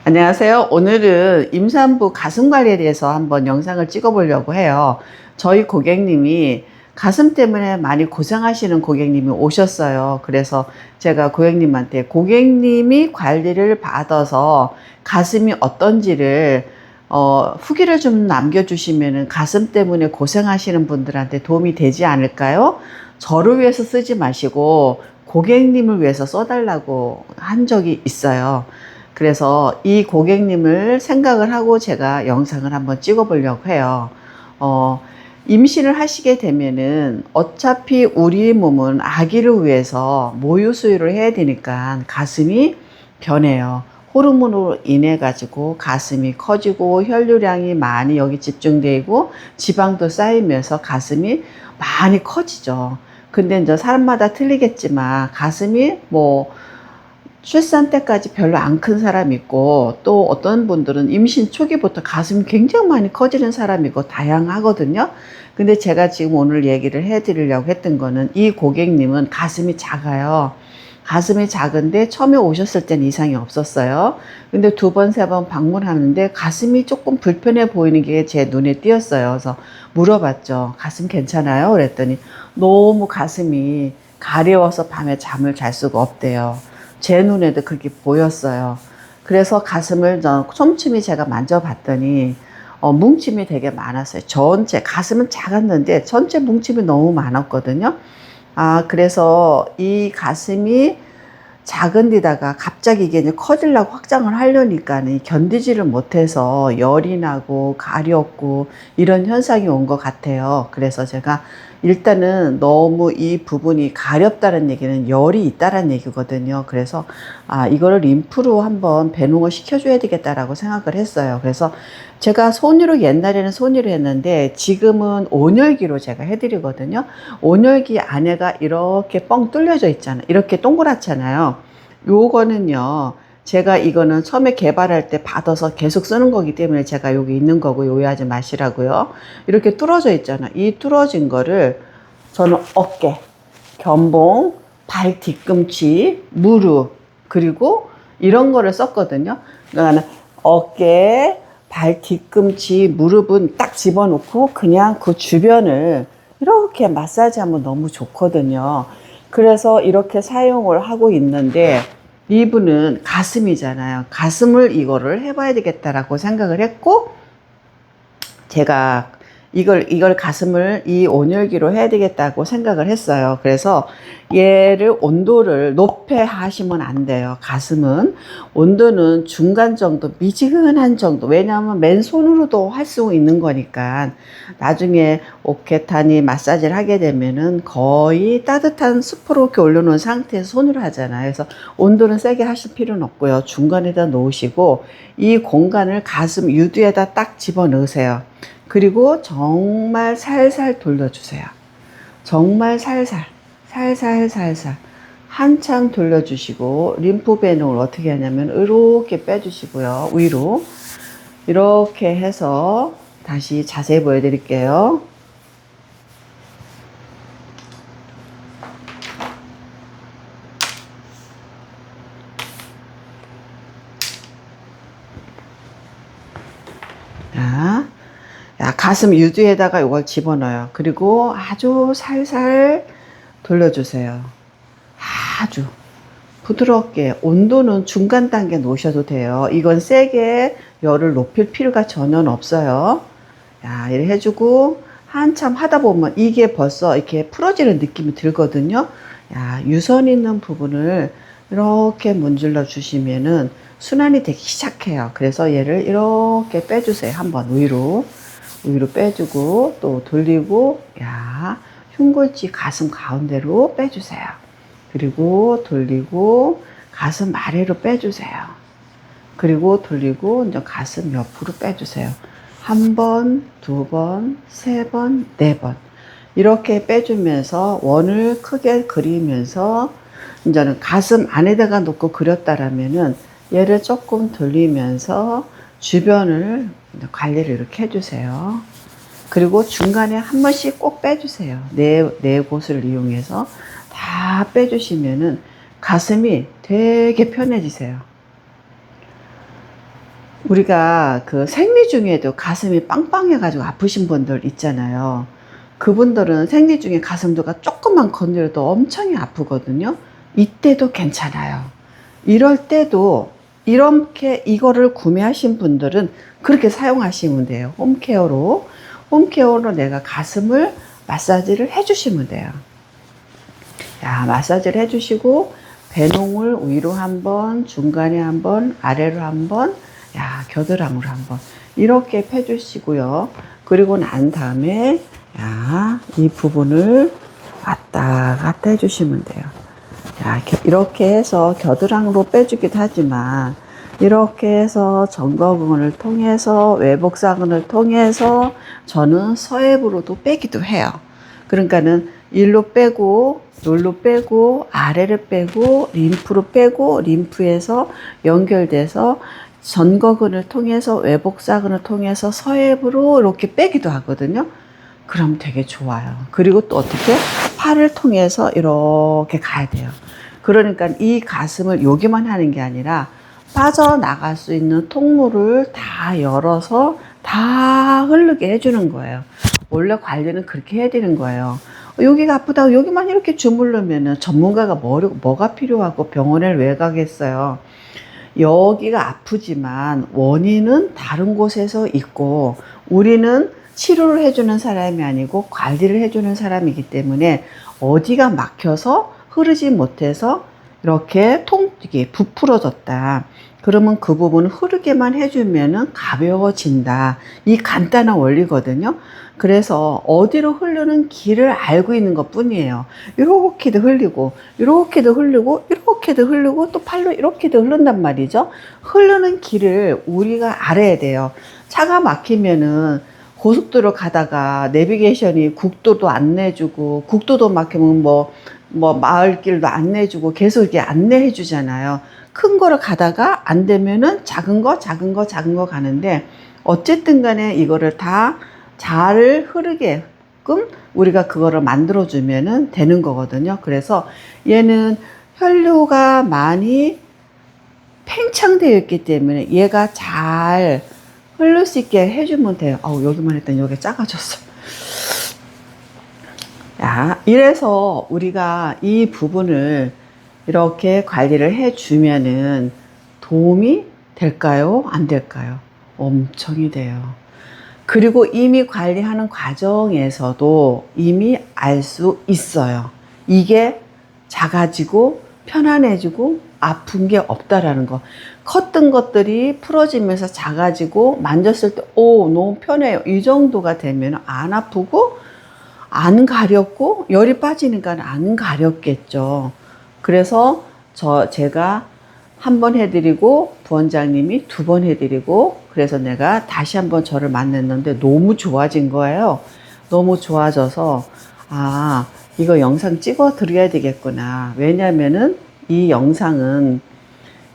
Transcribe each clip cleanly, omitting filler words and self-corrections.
안녕하세요. 오늘은 임산부 가슴 관리에 대해서 한번 영상을 찍어 보려고 해요. 저희 고객님이 가슴 때문에 많이 고생하시는 고객님이 오셨어요. 그래서 제가 고객님한테 고객님이 관리를 받아서 가슴이 어떤지를 후기를 좀 남겨주시면은 가슴 때문에 고생하시는 분들한테 도움이 되지 않을까요? 저를 위해서 쓰지 마시고 고객님을 위해서 써달라고 한 적이 있어요. 그래서 이 고객님을 생각을 하고 제가 영상을 한번 찍어 보려고 해요. 임신을 하시게 되면은 어차피 우리 몸은 아기를 위해서 모유 수유를 해야 되니까 가슴이 변해요. 호르몬으로 인해 가지고 가슴이 커지고 혈류량이 많이 여기 집중되고 지방도 쌓이면서 가슴이 많이 커지죠. 근데 이제 사람마다 틀리겠지만 가슴이 출산 때까지 별로 안 큰 사람이 있고, 또 어떤 분들은 임신 초기부터 가슴이 굉장히 많이 커지는 사람이 있고 다양하거든요. 근데 제가 지금 오늘 얘기를 해드리려고 했던 거는 이 고객님은 가슴이 작아요. 가슴이 작은데 처음에 오셨을 때는 이상이 없었어요. 근데 두 번, 세 번 방문하는데 가슴이 조금 불편해 보이는 게 제 눈에 띄었어요. 그래서 물어봤죠. 가슴 괜찮아요? 그랬더니 너무 가슴이 가려워서 밤에 잠을 잘 수가 없대요. 제 눈에도 그렇게 보였어요. 그래서 가슴을 촘촘히 제가 만져봤더니 뭉침이 되게 많았어요. 전체 가슴은 작았는데 전체 뭉침이 너무 많았거든요. 그래서 이 가슴이 작은 데다가 갑자기 이게 이제 커지려고 확장을 하려니까 견디지를 못해서 열이 나고 가렵고 이런 현상이 온 것 같아요. 그래서 제가 일단은 너무 이 부분이 가렵다는 얘기는 열이 있다는 얘기거든요. 그래서 이거를 림프로 한번 배농을 시켜줘야 되겠다라고 생각을 했어요. 그래서 제가 손으로 옛날에는 손으로 했는데 지금은 온열기로 제가 해드리거든요. 온열기 안에가 이렇게 뻥 뚫려져 있잖아요. 이렇게 동그랗잖아요. 요거는요, 제가 이거는 처음에 개발할 때 받아서 계속 쓰는 거기 때문에 제가 여기 있는 거고 오해하지 마시라고요. 이렇게 뚫어져 있잖아요. 이 뚫어진 거를 저는 어깨, 견봉, 발 뒤꿈치, 무릎, 그리고 이런 거를 썼거든요. 그러니까 어깨, 발 뒤꿈치, 무릎은 딱 집어넣고 그냥 그 주변을 이렇게 마사지하면 너무 좋거든요. 그래서 이렇게 사용을 하고 있는데 이분은 가슴이잖아요. 가슴을 이거를 해봐야 되겠다라고 생각을 했고, 제가 이걸 가슴을 이 온열기로 해야 되겠다고 생각을 했어요. 그래서 얘를 온도를 높여 하시면 안 돼요. 가슴은 온도는 중간 정도, 미지근한 정도. 왜냐하면 맨손으로도 할 수 있는 거니까 나중에 오케타니 마사지를 하게 되면은 거의 따뜻한 수프로 이렇게 올려놓은 상태에서 손으로 하잖아요. 그래서 온도는 세게 하실 필요는 없고요. 중간에다 놓으시고 이 공간을 가슴 유두에다 딱 집어 넣으세요. 그리고 정말 살살 돌려주세요. 정말 살살, 살살, 살살. 한참 돌려주시고, 림프 배농을 어떻게 하냐면, 이렇게 빼주시고요. 위로. 이렇게 해서 다시 자세히 보여드릴게요. 가슴 유두에다가 이걸 집어넣어요. 그리고 아주 살살 돌려주세요. 아주 부드럽게. 온도는 중간 단계 놓으셔도 돼요. 이건 세게 열을 높일 필요가 전혀 없어요. 이렇게 해주고 한참 하다 보면 이게 벌써 이렇게 풀어지는 느낌이 들거든요. 유선 있는 부분을 이렇게 문질러 주시면은 순환이 되기 시작해요. 그래서 얘를 이렇게 빼주세요. 한번 위로 빼주고 또 돌리고, 흉골지 가슴 가운데로 빼주세요. 그리고 돌리고 가슴 아래로 빼주세요. 그리고 돌리고 이제 가슴 옆으로 빼주세요. 한 번, 두 번, 세 번, 네 번. 이렇게 빼주면서 원을 크게 그리면서 이제는 가슴 안에다가 놓고 그렸다라면은 얘를 조금 돌리면서 주변을 관리를 이렇게 해주세요. 그리고 중간에 한 번씩 꼭 빼주세요. 네 곳을 이용해서 다 빼주시면은 가슴이 되게 편해지세요. 우리가 그 생리 중에도 가슴이 빵빵해가지고 아프신 분들 있잖아요. 그분들은 생리 중에 가슴도가 조금만 건드려도 엄청 아프거든요. 이때도 괜찮아요. 이럴 때도 이렇게 이거를 구매하신 분들은 그렇게 사용하시면 돼요. 홈케어로. 홈케어로 내가 가슴을 마사지를 해주시면 돼요. 야, 마사지를 해주시고 배농을 위로 한 번, 중간에 한 번, 아래로 한 번, 야, 겨드랑이로 한 번 이렇게 펴주시고요. 그리고 난 다음에 야, 이 부분을 왔다 갔다 해주시면 돼요. 야, 이렇게 해서 겨드랑이로 빼주기도 하지만 이렇게 해서 전거근을 통해서 외복사근을 통해서 저는 서해부로도 빼기도 해요. 그러니까는 일로 빼고 놀로 빼고 아래를 빼고 림프로 빼고 림프에서 연결돼서 전거근을 통해서 외복사근을 통해서 서해부로 이렇게 빼기도 하거든요. 그럼 되게 좋아요. 그리고 또 어떻게 팔을 통해서 이렇게 가야 돼요. 그러니까 이 가슴을 여기만 하는 게 아니라 빠져나갈 수 있는 통로를 다 열어서 다 흐르게 해주는 거예요. 원래 관리는 그렇게 해야 되는 거예요. 여기가 아프다고 여기만 이렇게 주물르면은 전문가가 뭐가 필요하고 병원에 왜 가겠어요. 여기가 아프지만 원인은 다른 곳에서 있고 우리는 치료를 해주는 사람이 아니고 관리를 해주는 사람이기 때문에 어디가 막혀서 흐르지 못해서 이렇게 이게 부풀어졌다. 그러면 그 부분을 흐르게만 해주면은 가벼워진다. 이 간단한 원리거든요. 그래서 어디로 흐르는 길을 알고 있는 것 뿐이에요. 이렇게도 흘리고, 이렇게도 흘리고, 이렇게도 흘리고, 또 팔로 이렇게도 흐른단 말이죠. 흐르는 길을 우리가 알아야 돼요. 차가 막히면은 고속도로 가다가 내비게이션이 국도도 안 내주고, 국도도 막히면 마을길도 안 내주고 계속 이렇게 안내해 주잖아요. 큰 거를 가다가 안 되면은 작은 거 가는데 어쨌든 간에 이거를 다 잘 흐르게끔 우리가 그거를 만들어 주면은 되는 거거든요. 그래서 얘는 혈류가 많이 팽창되어 있기 때문에 얘가 잘 흐를 수 있게 해주면 돼요. 여기만 했더니 여기 작아졌어. 야, 이래서 우리가 이 부분을 이렇게 관리를 해주면은 도움이 될까요? 안 될까요? 엄청이 돼요. 그리고 이미 관리하는 과정에서도 이미 알 수 있어요. 이게 작아지고 편안해지고 아픈 게 없다라는 거. 컸던 것들이 풀어지면서 작아지고 만졌을 때 너무 편해요. 이 정도가 되면 안 아프고 안 가렵고 열이 빠지니까 안 가렵겠죠. 그래서 제가 한 번 해드리고 부원장님이 2번 해드리고 그래서 내가 다시 한번 저를 만났는데 너무 좋아진 거예요. 너무 좋아져서 이거 영상 찍어 드려야 되겠구나. 왜냐면은 이 영상은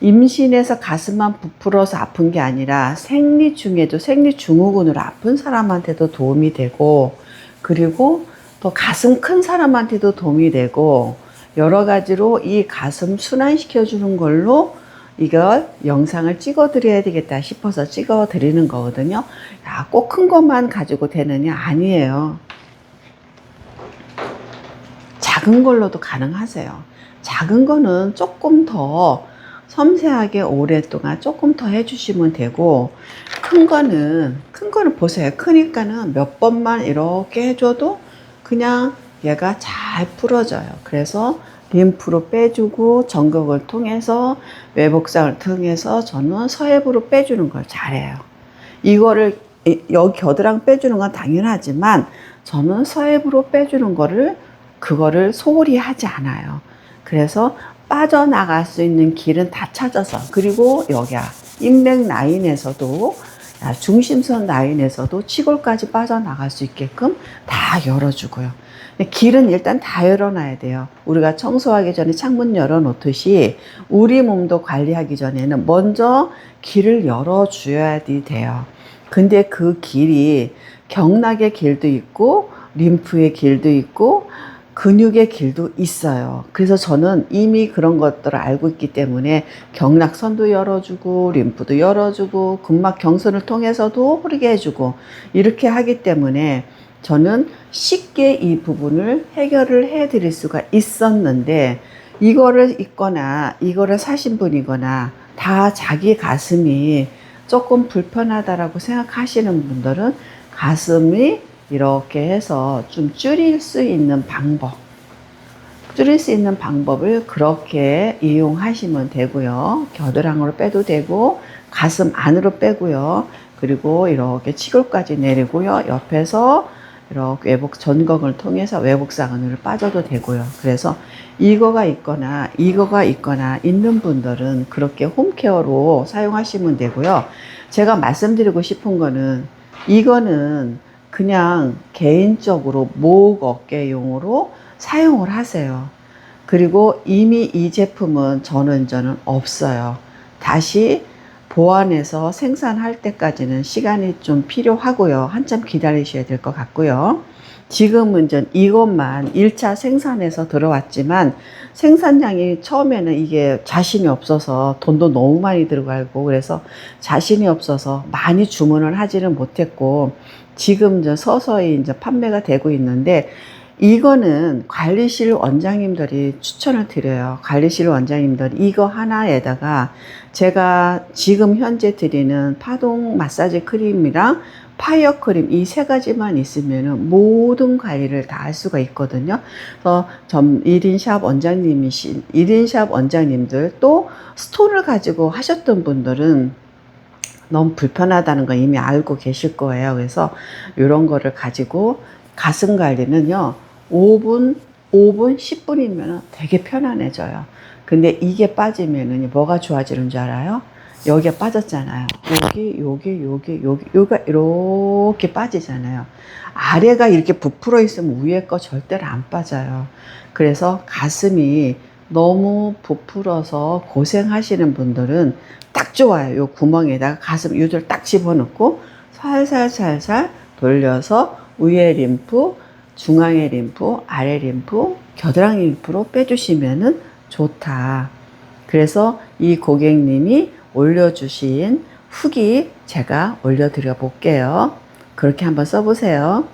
임신해서 가슴만 부풀어서 아픈 게 아니라 생리 중에도 생리 증후군으로 아픈 사람한테도 도움이 되고 그리고 또 가슴 큰 사람한테도 도움이 되고 여러 가지로 이 가슴 순환시켜 주는 걸로 이걸 영상을 찍어 드려야 되겠다 싶어서 찍어 드리는 거거든요. 꼭 큰 것만 가지고 되느냐? 아니에요. 작은 걸로도 가능하세요. 작은 거는 조금 더 섬세하게 오랫동안 조금 더 해주시면 되고 큰 거는 보세요. 크니까는 몇 번만 이렇게 해줘도 그냥 얘가 잘 풀어져요. 그래서 림프로 빼주고 전극을 통해서 외복상을 통해서 저는 서해부로 빼주는 걸 잘해요. 이거를 여기 겨드랑 빼주는 건 당연하지만 저는 서해부로 빼주는 그거를 소홀히 하지 않아요. 그래서 빠져나갈 수 있는 길은 다 찾아서 그리고 여기야 인맥 라인에서도 중심선 라인에서도 치골까지 빠져나갈 수 있게끔 다 열어주고요. 길은 일단 다 열어놔야 돼요. 우리가 청소하기 전에 창문 열어놓듯이 우리 몸도 관리하기 전에는 먼저 길을 열어줘야 돼요. 근데 그 길이 경락의 길도 있고 림프의 길도 있고 근육의 길도 있어요. 그래서 저는 이미 그런 것들을 알고 있기 때문에 경락선도 열어주고 림프도 열어주고 근막 경선을 통해서도 흐르게 해주고 이렇게 하기 때문에 저는 쉽게 이 부분을 해결을 해 드릴 수가 있었는데, 이거를 있거나 이거를 사신 분이거나 다 자기 가슴이 조금 불편하다라고 생각하시는 분들은 가슴이 이렇게 해서 좀 줄일 수 있는 방법을 그렇게 이용하시면 되고요. 겨드랑이로 빼도 되고 가슴 안으로 빼고요. 그리고 이렇게 치골까지 내리고요. 옆에서 이렇게 외복 전극을 통해서 외복상으로 빠져도 되고요. 그래서 이거가 있거나 있는 분들은 그렇게 홈케어로 사용하시면 되고요. 제가 말씀드리고 싶은 거는, 이거는 그냥 개인적으로 목 어깨용으로 사용을 하세요. 그리고 이미 이 제품은 저는 없어요. 다시 보완해서 생산할 때까지는 시간이 좀 필요하고요. 한참 기다리셔야 될 것 같고요. 지금은 이것만 1차 생산해서 들어왔지만, 생산량이 처음에는 이게 자신이 없어서 돈도 너무 많이 들어가고 그래서 자신이 없어서 많이 주문을 하지는 못했고, 지금 서서히 판매가 되고 있는데, 이거는 관리실 원장님들이 추천을 드려요. 관리실 원장님들이 이거 하나에다가 제가 지금 현재 드리는 파동 마사지 크림이랑 파이어 크림, 이 세 가지만 있으면 모든 관리를 다 할 수가 있거든요. 그래서 1인 샵 원장님들, 또 스톤을 가지고 하셨던 분들은 너무 불편하다는 거 이미 알고 계실 거예요. 그래서 이런 거를 가지고 가슴 관리는요, 5분, 10분이면 되게 편안해져요. 근데 이게 빠지면은 뭐가 좋아지는 줄 알아요? 여기가 빠졌잖아요. 여기가 이렇게 빠지잖아요. 아래가 이렇게 부풀어 있으면 위에 거 절대로 안 빠져요. 그래서 가슴이 너무 부풀어서 고생하시는 분들은 딱 좋아요. 요 구멍에다가 가슴 유들 딱 집어넣고 살살 돌려서 위에 림프, 중앙의 림프, 아래 림프, 겨드랑이 림프로 빼주시면은 좋다. 그래서 이 고객님이 올려주신 후기 제가 올려드려 볼게요. 그렇게 한번 써보세요.